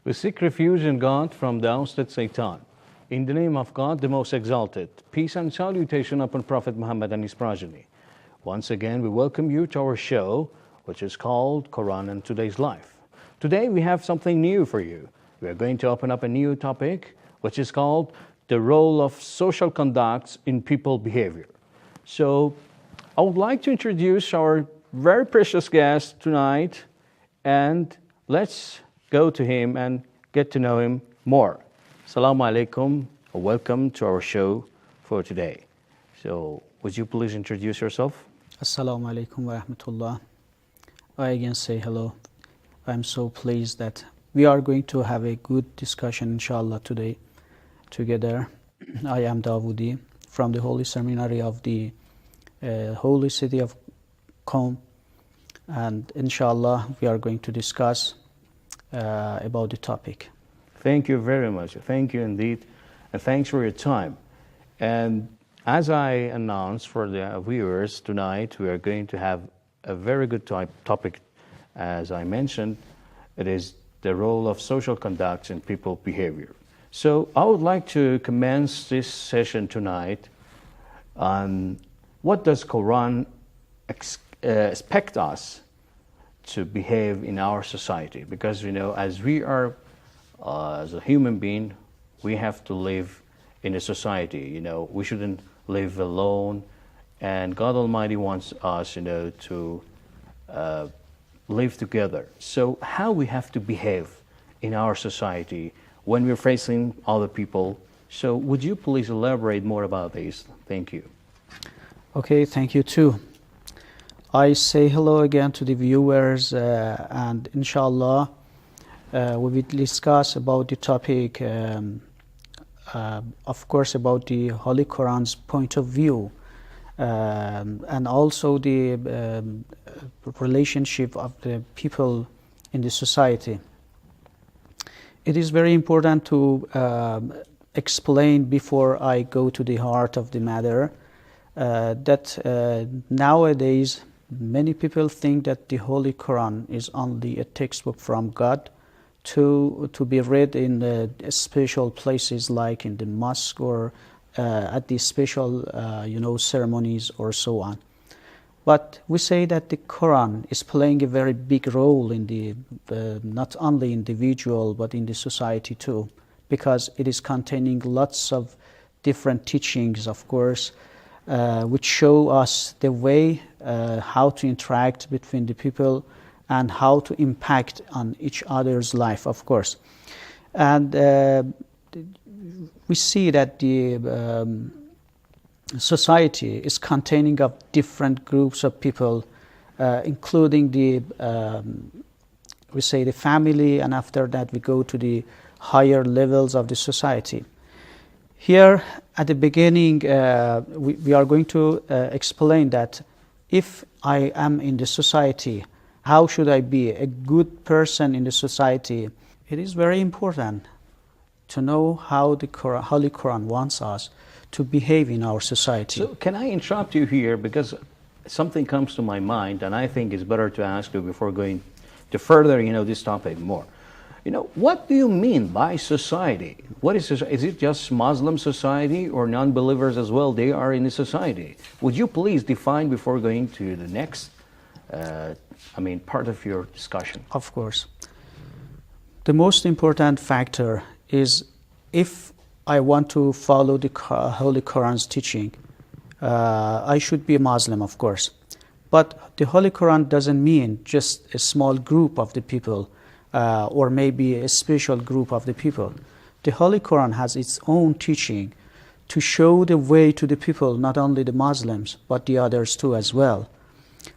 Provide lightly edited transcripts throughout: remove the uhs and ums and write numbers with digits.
We seek refuge in God from the ousted Satan. In the name of God, the most exalted, peace and salutation upon Prophet Muhammad and his progeny. Once again, we welcome you to our show, which is called Quran and Today's Life. Today, we have something new for you. We are going to open up a new topic, which is called the role of social conduct in people behavior. So, I would like to introduce our very precious guest tonight, and let's go to him and get to know him more. Assalamu alaikum, welcome to our show for today. So, would you please introduce yourself? Assalamu alaikum wa rahmatullah. I again say hello. I'm so pleased that we are going to have a good discussion, inshallah, today together. I am Dawoodi from the Holy Seminary of the Holy City of Qom, and inshallah, we are going to discuss about the topic. Thank you very much. Thank you indeed. And thanks for your time. And as I announced for the viewers tonight, we are going to have a very good topic. As I mentioned, it is the role of social conduct in people behavior. So I would like to commence this session tonight on what does Quran expect us to behave in our society, because as we are as a human being, we have to live in a society. We shouldn't live alone, and God Almighty wants us to live together. So how we have to behave in our society when we're facing other people. So would you please elaborate more about this? Thank you. Okay, thank you too. I say hello again to the viewers, and inshallah, we will discuss about the topic, of course, about the Holy Quran's point of view, and also the relationship of the people in the society. It is very important to explain before I go to the heart of the matter that nowadays many people think that the Holy Quran is only a textbook from God to be read in special places like in the mosque or at the special ceremonies or so on. But we say that the Quran is playing a very big role in the not only individual but in the society too, because it is containing lots of different teachings, of course, which show us the way how to interact between the people and how to impact on each other's life, of course. And we see that the society is containing of different groups of people, including the we say the family, and after that we go to the higher levels of the society. Here at the beginning we are going to explain that if I am in the society, how should I be a good person in the society? It is very important to know how the Holy Quran wants us to behave in our society. So can I interrupt you here, because something comes to my mind, and I think it's better to ask you before going to further this topic more. What do you mean by society? What is society? Is it just Muslim society or non-believers as well? They are in the society. Would you please define before going to the next part of your discussion? Of course. The most important factor is if I want to follow the Holy Quran's teaching, I should be a Muslim, of course. But the Holy Quran doesn't mean just a small group of the people or maybe a special group of the people. The Holy Quran has its own teaching to show the way to the people, not only the Muslims, but the others too as well.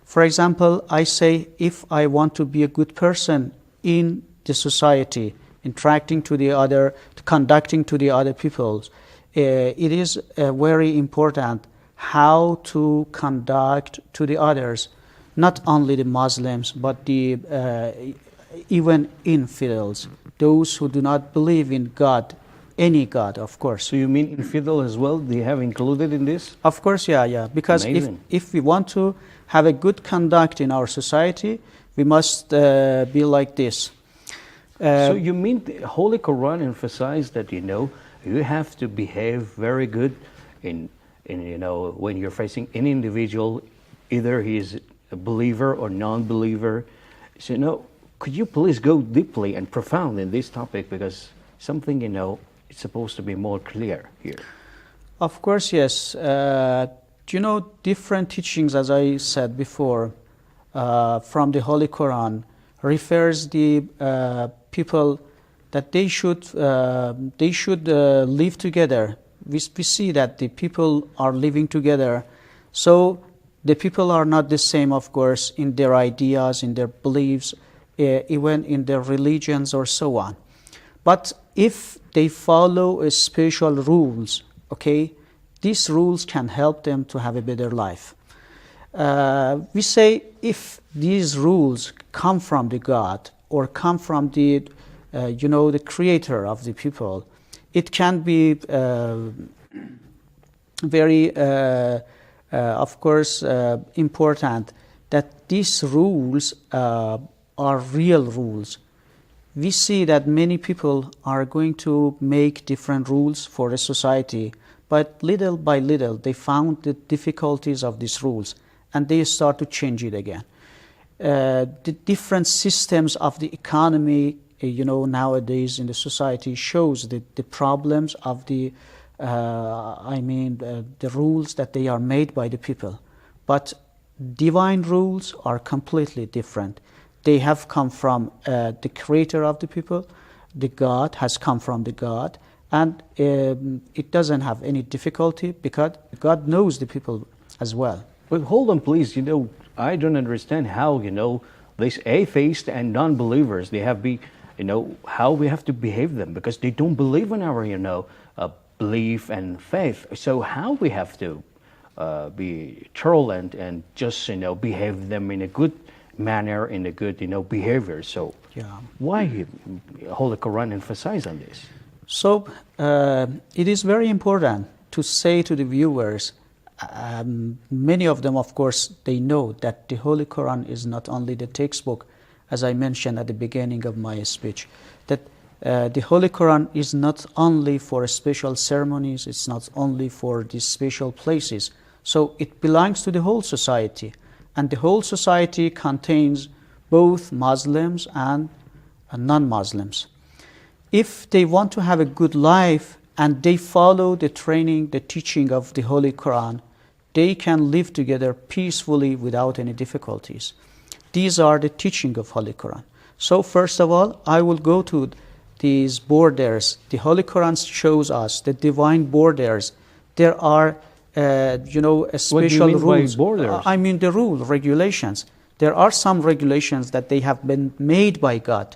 For example, I say if I want to be a good person in the society, interacting to the other, conducting to the other peoples, it is very important how to conduct to the others, not only the Muslims, but the even infidels, those who do not believe in God, any God, of course. So you mean infidel as well? They have included in this? Of course, yeah. Because if we want to have a good conduct in our society, we must be like this. So you mean the Holy Quran emphasized that you have to behave very good in when you're facing any individual, either he is a believer or non-believer. So could you please go deeply and profound in this topic, because something it's supposed to be more clear here. Of course, yes. Different teachings, as I said before, from the Holy Quran refers the people that they should live together. We see that the people are living together. So the people are not the same, of course, in their ideas, in their beliefs, even in their religions or so on. But if they follow a special rules, okay, these rules can help them to have a better life. We say if these rules come from the God or come from the the creator of the people, it can be very of course important that these rules are real rules. We see that many people are going to make different rules for a society, but little by little they found the difficulties of these rules and they start to change it again. The different systems of the economy, nowadays in the society shows the problems of the rules that they are made by the people. But divine rules are completely different. They have come from the creator of the people. The God has come from the God, and it doesn't have any difficulty because God knows the people as well. But hold on, please. I don't understand how these atheists and non-believers they have how we have to behave them, because they don't believe in our belief and faith. So how we have to be tolerant and just behave them in a good manner, in a good behavior. So why Holy Quran emphasize on this? So it is very important to say to the viewers, many of them of course they know that the Holy Quran is not only the textbook, as I mentioned at the beginning of my speech, that the Holy Quran is not only for special ceremonies, it's not only for these special places. So it belongs to the whole society. And the whole society contains both Muslims and non-Muslims. If they want to have a good life and they follow the training, the teaching of the Holy Quran, they can live together peacefully without any difficulties. These are the teaching of Holy Quran. So first of all, I will go to these borders. The Holy Quran shows us the divine borders. There are special rules. Borders? I mean the regulations. There are some regulations that they have been made by God.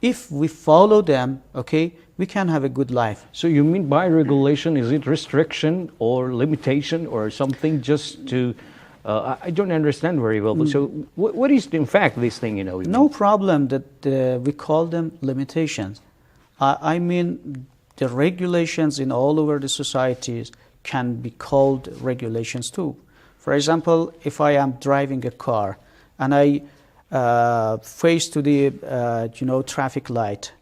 If we follow them, okay, we can have a good life. So you mean by regulation, is it restriction or limitation or something just to... I don't understand very well. But so what is in fact this thing, No problem that we call them limitations. I mean the regulations in all over the societies can be called regulations too. For example, if I am driving a car and I face to the traffic light,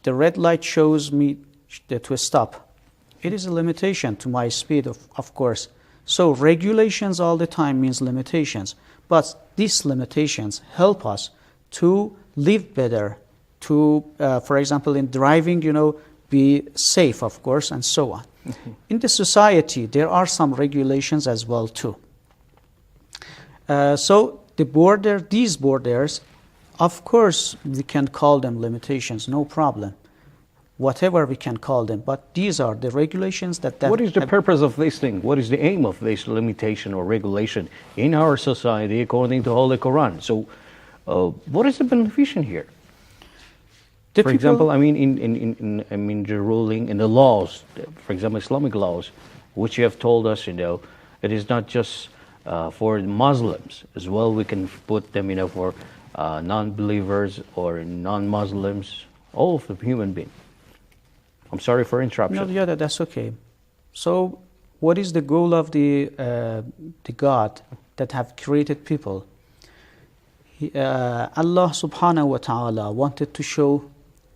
the red light shows me to stop. It is a limitation to my speed, of course. So regulations all the time means limitations, but these limitations help us to live better, to, for example, in driving, be safe, of course, and so on. In the society, there are some regulations as well too. So these borders, of course, we can call them limitations, no problem. Whatever we can call them, but these are the regulations that... What is the purpose of this thing? What is the aim of this limitation or regulation in our society according to Holy Quran? So what is the beneficial here? For example, I mean, in the ruling, in the laws, for example, Islamic laws, which you have told us, it is not just for Muslims as well. We can put them, for non-believers or non-Muslims, all of the human beings. I'm sorry for interruption. No, yeah, that's okay. So, what is the goal of the God that have created people? Allah subhanahu wa ta'ala wanted to show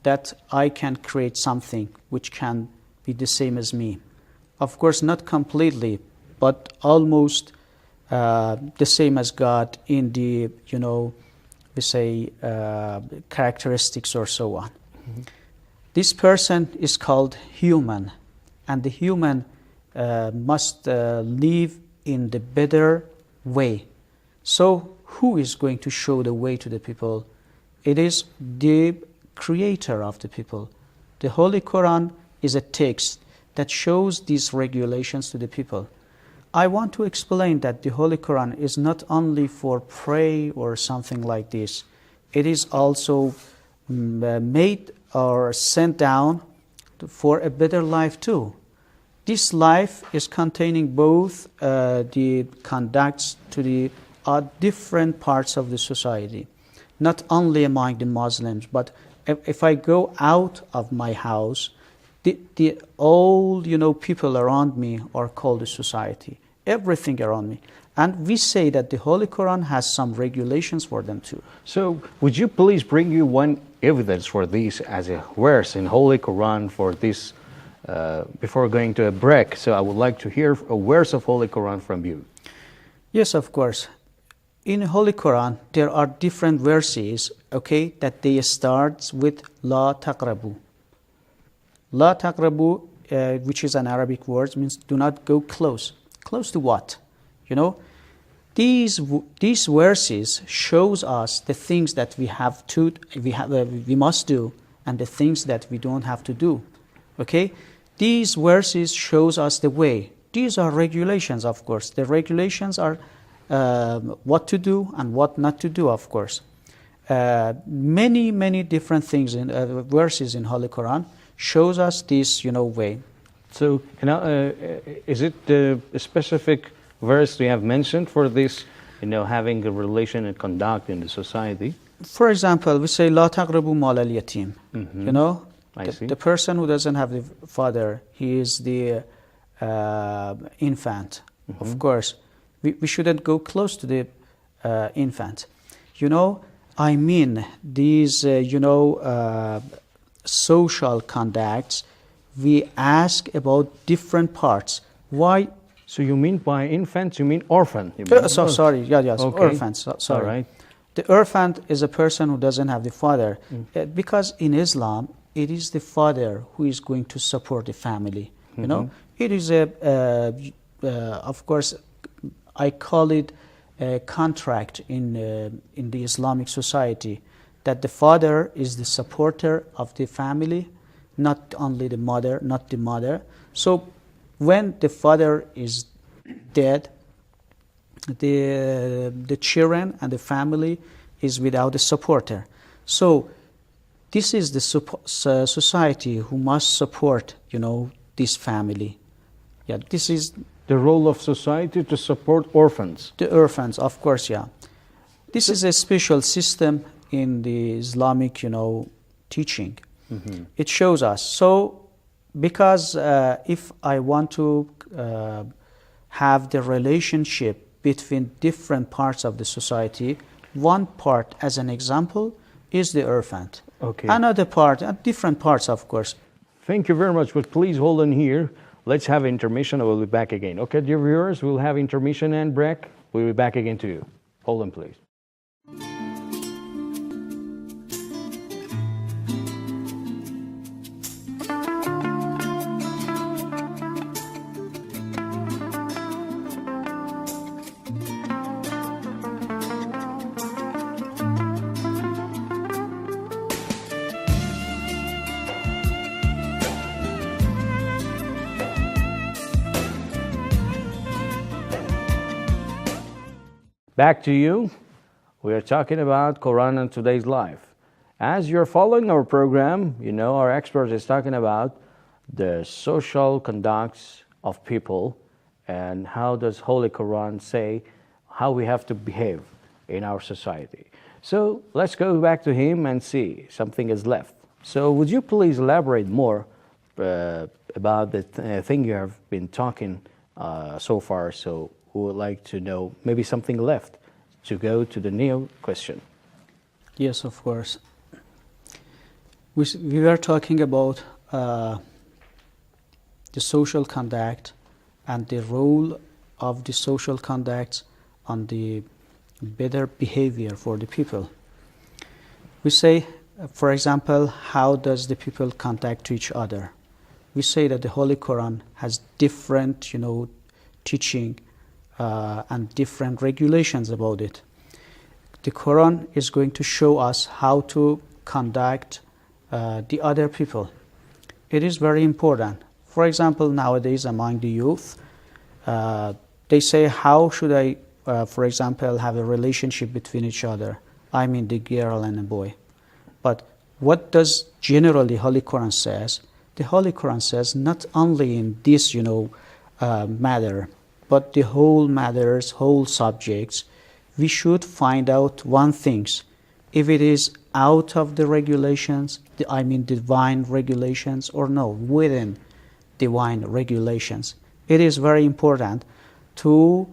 that I can create something which can be the same as me. Of course, not completely, but almost the same as God in the, we say, characteristics or so on. Mm-hmm. This person is called human, and the human must live in the better way. So who is going to show the way to the people? It is the creator of the people. The Holy Quran is a text that shows these regulations to the people. I want to explain that the Holy Quran is not only for pray or something like this. It is also made or sent down for a better life too. This life is containing both the conducts to the different parts of the society, not only among the Muslims, but if I go out of my house, the all people around me are called the society, everything around me. And we say that the Holy Quran has some regulations for them too. So would you please bring you one evidence for this as a verse in Holy Quran for this before going to a break? So I would like to hear a verse of Holy Quran from you. Yes, of course. In Holy Quran, there are different verses, okay, that they start with La Taqrabu. La Taqrabu, which is an Arabic word, means do not go close. Close to what? These verses shows us the things that we must do, and the things that we don't have to do. Okay, these verses shows us the way. These are regulations, of course. The regulations are what to do and what not to do, of course. Many different things in verses in Holy Quran shows us this, way. So, is it a specific verse you have mentioned for this, having a relation and conduct in the society? For example, we say La taqrabu mal al yatim. Mm-hmm. The person who doesn't have the father, he is the infant. Mm-hmm. Of course, we shouldn't go close to the infant. I mean, these, social conducts, we ask about different parts. Why? So you mean by infant, you mean orphan? Sorry, yes, okay. Orphans, sorry. All right. The orphan is a person who doesn't have the father. Because in Islam, it is the father who is going to support the family. Mm-hmm. It is of course, I call it a contract in the Islamic society, that the father is the supporter of the family, not only the mother, not the mother. So when the father is dead, the children and the family is without a supporter. So this is the society who must support, this family. Yeah, this is the role of society to support orphans. The orphans, of course, yeah. This is a special system in the Islamic, teaching. Mm-hmm. It shows us. So, because if I want to have the relationship between different parts of the society, one part, as an example, is the orphan. Okay. Another part, different parts, of course. Thank you very much, but please hold on here. Let's have intermission and we'll be back again. Okay, dear viewers, we'll have intermission and break. We'll be back again to you. Hold on, please. Back to you. We are talking about Quran in today's life. As you're following our program, our expert is talking about the social conducts of people and how does Holy Quran say how we have to behave in our society. So let's go back to him and see something is left. So would you please elaborate more about the thing you have been talking so far? So we would like to know maybe something left to go to the new question. Yes, of course. We were talking about the social conduct and the role of the social conduct on the better behavior for the people. We say, for example, how does the people conduct to each other? We say that the Holy Quran has different, teaching and different regulations about it. The Quran is going to show us how to conduct the other people. It is very important. For example, nowadays among the youth, they say, how should I, for example, have a relationship between each other? I mean the girl and the boy. But what does generally Holy Quran says? The Holy Quran says not only in this, matter, but the whole matters, whole subjects, we should find out one thing. If it is out of the regulations, divine regulations, or no, within divine regulations. It is very important to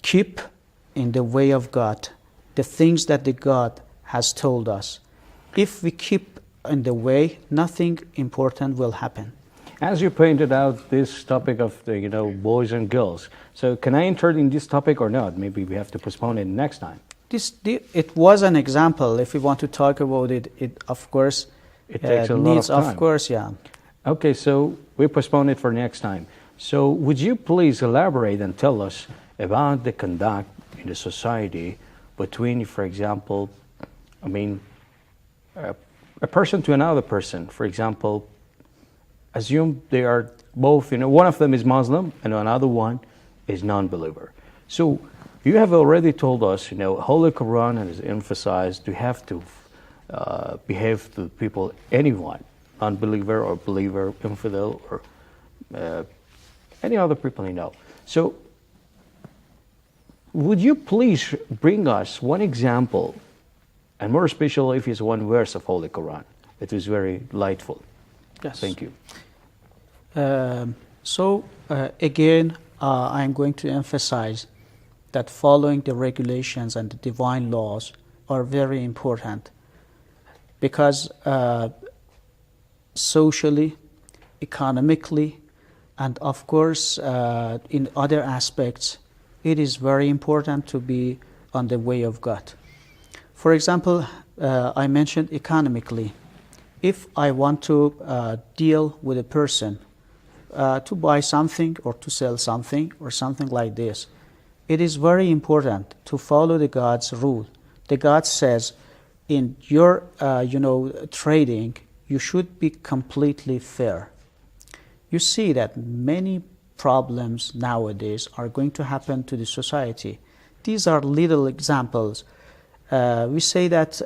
keep in the way of God the things that the God has told us. If we keep in the way, nothing important will happen. As you pointed out, this topic of the boys and girls. So can I enter in this topic or not? Maybe we have to postpone it next time. It was an example. If we want to talk about it, of course, it takes a lot of time. Of course, yeah. Okay, so we postpone it for next time. So would you please elaborate and tell us about the conduct in the society between, for example, a person to another person. For example, assume they are both, one of them is Muslim and another one is non-believer. So you have already told us, Holy Quran has emphasized you have to behave to people, anyone, non-believer or believer, infidel, or any other people. So would you please bring us one example, and more especially if it's one verse of Holy Quran? It is very delightful. Yes. Thank you. Again, I'm going to emphasize that following the regulations and the divine laws are very important, because socially, economically, and of course in other aspects, it is very important to be on the way of God. For example, I mentioned economically. If I want to deal with a person to buy something or to sell something or something like this, it is very important to follow the God's rule. The God says, in your trading, you should be completely fair. You see that many problems nowadays are going to happen to the society. These are little examples. We say that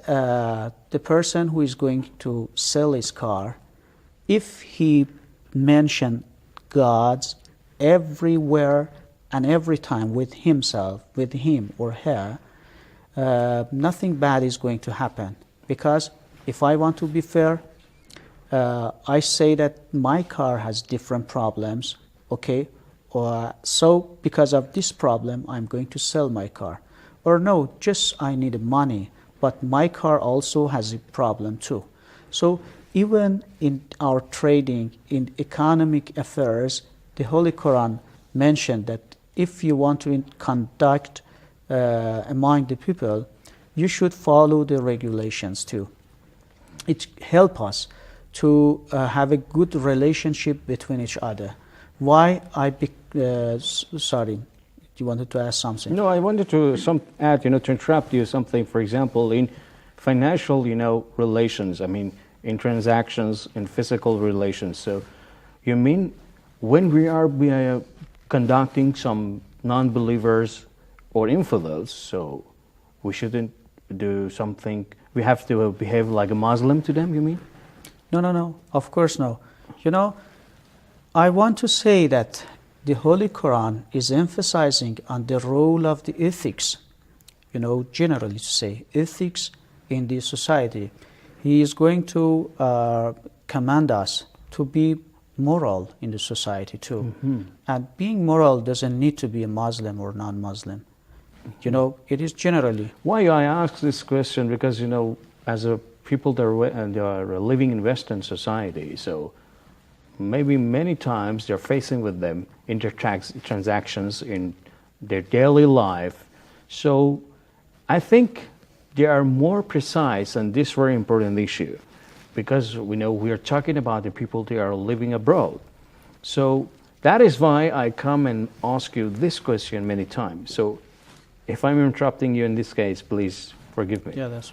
the person who is going to sell his car, if he mentions God's everywhere and every time with himself, with him or her, nothing bad is going to happen. Because if I want to be fair, I say that my car has different problems, okay? So because of this problem, I'm going to sell my car. Or no, just I need money, but my car also has a problem too. So even in our trading, in economic affairs, the Holy Quran mentioned that if you want to conduct among the people, you should follow the regulations too. It helps us to have a good relationship between each other. Why sorry, you wanted to ask something? No, I wanted to add, to interrupt you something. For example, in financial, relations. In transactions, in physical relations. So, you mean when we are conducting some non-believers or infidels, so we shouldn't do something? We have to behave like a Muslim to them? You mean? No. Of course, no. I want to say that the Holy Quran is emphasizing on the role of the ethics, generally to say, ethics in the society. He is going to command us to be moral in the society too. Mm-hmm. And being moral doesn't need to be a Muslim or non-Muslim. It is generally. Why I ask this question? Because, as a people that they are living in Western society. So maybe many times they're facing with them transactions in their daily life. So I think they are more precise on this very important issue, because we know we are talking about the people that are living abroad. So that is why I come and ask you this question many times. So if I'm interrupting you in this case, please forgive me. Yeah, that's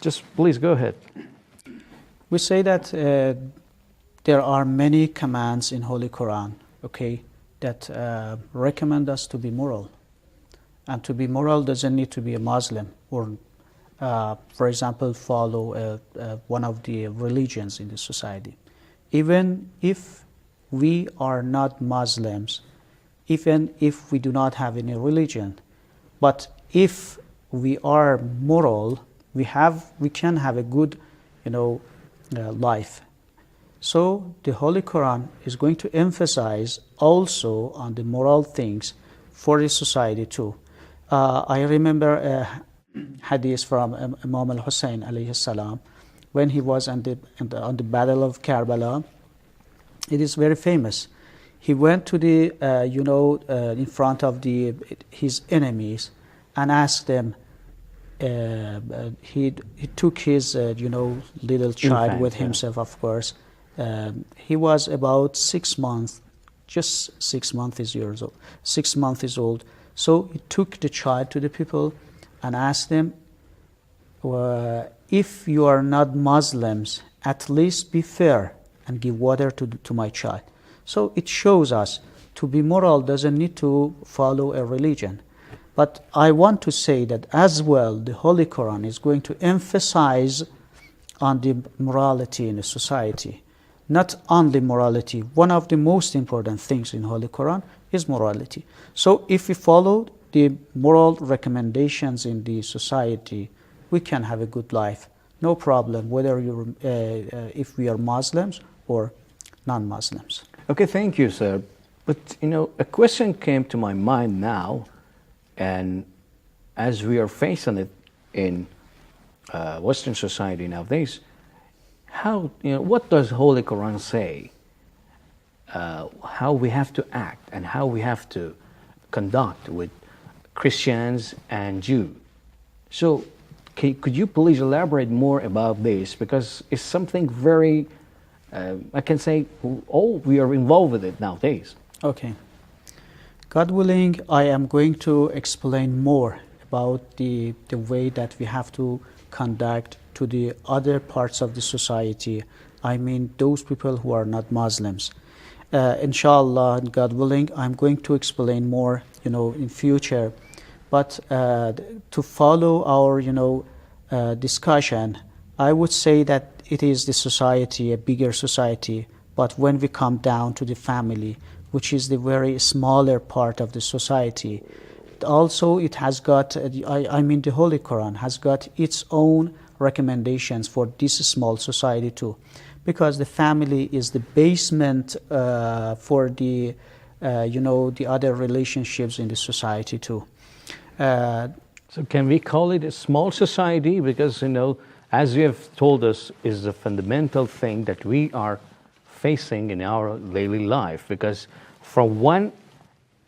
Just please go ahead. We say that there are many commands in Holy Quran, okay, that recommend us to be moral. And to be moral doesn't need to be a Muslim or, for example, follow one of the religions in the society. Even if we are not Muslims, even if we do not have any religion, but if we are moral, we can have a good, life. So the Holy Quran is going to emphasize also on the moral things for the society too. I remember a hadith from Imam al-Hussein alayhi salam, when he was on the battle of Karbala. It is very famous. He went to the in front of his enemies and asked them. He took his little child Infant, with himself, of course. He was about 6 months, just 6 months years old. 6 months old. So he took the child to the people and asked them, if you are not Muslims, at least be fair and give water to my child. So it shows us to be moral doesn't need to follow a religion. But I want to say that as well, the Holy Quran is going to emphasize on the morality in the society. Not only morality. One of the most important things in Holy Quran is morality. So if we follow the moral recommendations in the society, we can have a good life. No problem, whether if we are Muslims or non-Muslims. Okay, thank you, sir. But a question came to my mind now, and as we are facing it in Western society nowadays, what does Holy Quran say? How we have to act and how we have to conduct with Christians and Jews. So, could you please elaborate more about this? Because it's something very, I can say, we are involved with it nowadays. Okay. God willing, I am going to explain more about the way that we have to conduct to the other parts of the society. I mean, those people who are not Muslims. Inshallah, God willing, I'm going to explain more, in future. But to follow our, discussion, I would say that it is the society, a bigger society. But when we come down to the family, which is the very smaller part of the society, also it has got, the Holy Quran has got its own recommendations for this small society too. Because the family is the basement for the other relationships in the society too. So can we call it a small society? Because, as you have told us, is the fundamental thing that we are facing in our daily life. Because from one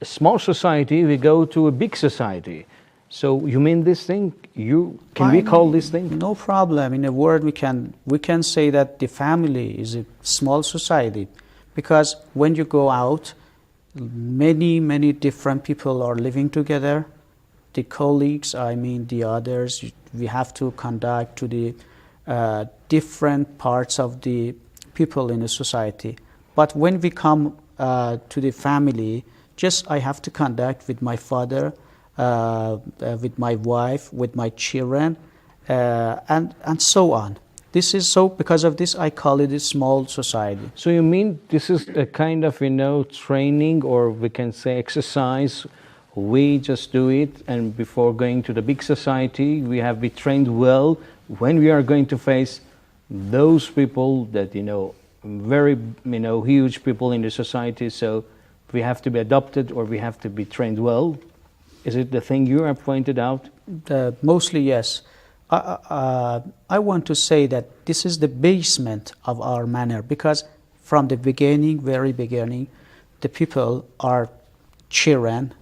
small society, we go to a big society. So you mean this thing? Can we call this thing? No problem. In a word, we can say that the family is a small society. Because when you go out, many different people are living together. The colleagues, the others, we have to conduct to the different parts of the people in the society. But when we come to the family, just I have to conduct with my father, with my wife, with my children, and so on. This is so, because of this, I call it a small society. So you mean this is a kind of, training, or we can say exercise. We just do it, and before going to the big society, we have been trained well when we are going to face those people that, very, huge people in the society. So we have to be adopted, or we have to be trained well. Is it the thing you have pointed out? Mostly, yes. I want to say that this is the basement of our manner, because from the beginning, very beginning, the people are children.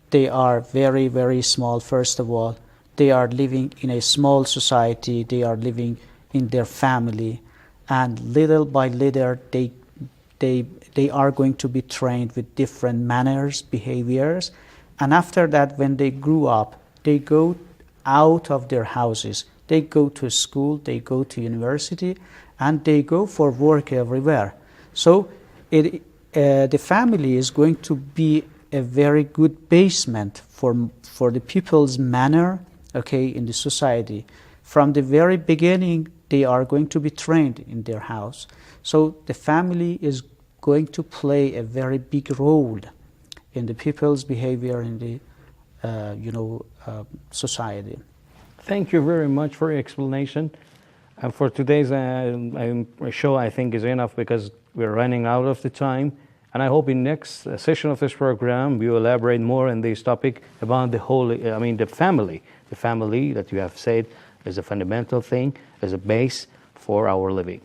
They are very, very small, first of all. They are living in a small society. They are living in their family. And little by little, they are going to be trained with different manners, behaviors. And after that, when they grew up, they go out of their houses. They go to school, they go to university, and they go for work everywhere. So the family is going to be a very good basement for the people's manner, okay, in the society. From the very beginning, they are going to be trained in their house. So the family is going to play a very big role in the people's behavior in the society. Thank you very much for your explanation. And for today's show, I think is enough because we're running out of the time. And I hope in next session of this program, we will elaborate more on this topic about the family. The family that you have said is a fundamental thing, is a base for our living.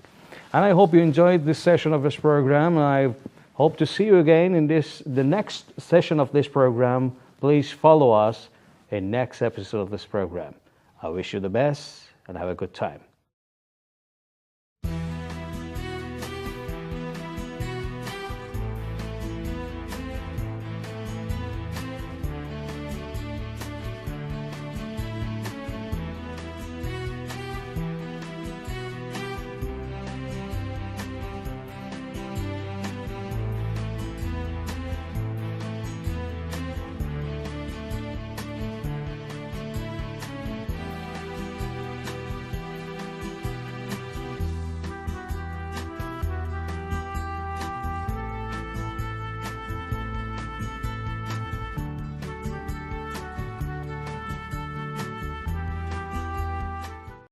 And I hope you enjoyed this session of this program. I hope to see you again in the next session of this program. Please follow us in next episode of this program. I wish you the best and have a good time.